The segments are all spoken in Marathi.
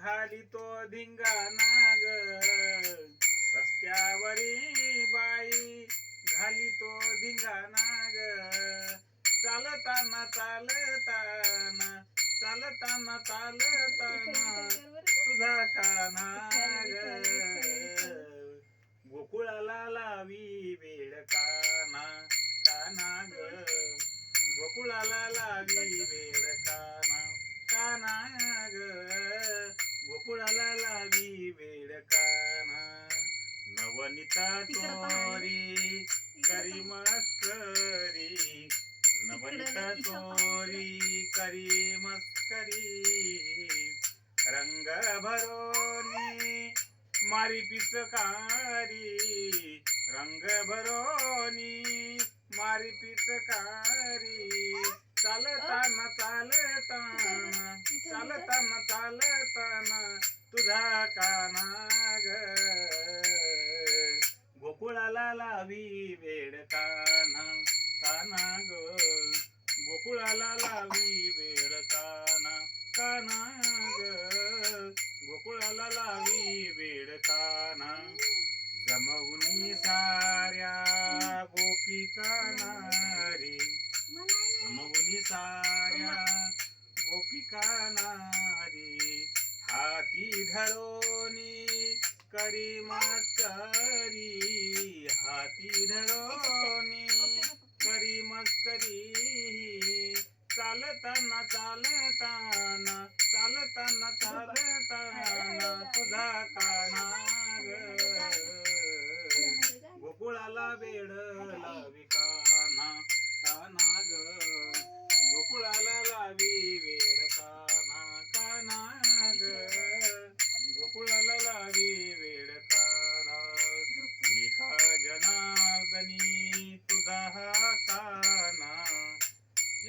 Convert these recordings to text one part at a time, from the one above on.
घाली तो धिंगाणा ग रस्त्यावरी बाई घाली तो धिंगाणा ग चालताना चालताना चालताना चालताना तुझा काना ग गोकुळाला लावी वेळ काना काना ग गोकुळाला लावी वेळ काना काना ग गोकुळाला लावी वेळ काना नवनीता चोरी करी मस्करी नवनीता चोरी करी मस्करी रंग भरोनी मारी पिचकारी रंग भरोनी मारी पिचकारी चालताना चालताना चालताना चालताना तुझा काना ग गोकुळाला लावी वेळ काना काना ग गोकुळाला लावी वेळ काना काना ग गोकुळाला लावी वेळ काना जमवून साऱ्या गोपिका नारी जमवून साऱ्या गोपिका नारी हाती धरोनी करी मस्करी हाती धरोनी करी मस्करी चालताना चालताना चालताना चालताना तुझा काना ग गोकुळाला वेळ लावी काना काना ग गोकुळाला लावी वेळ काना काना ग गोकुळाला लावी वेळ काना एका जनार्दनी तुझा हा काना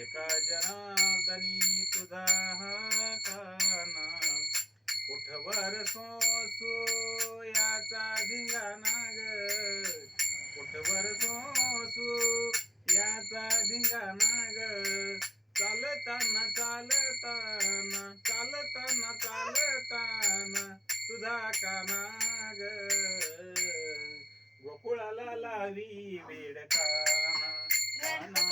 एका जनार्दनी तुझा हा काना कुठवर सोसू याचा धिंगाणा ग कुठवर सोसू याचा धिंगाणा ग चालताना चालताना चालताना चालताना तुझा काना ग गोकुळाला लावी वेळ काना काना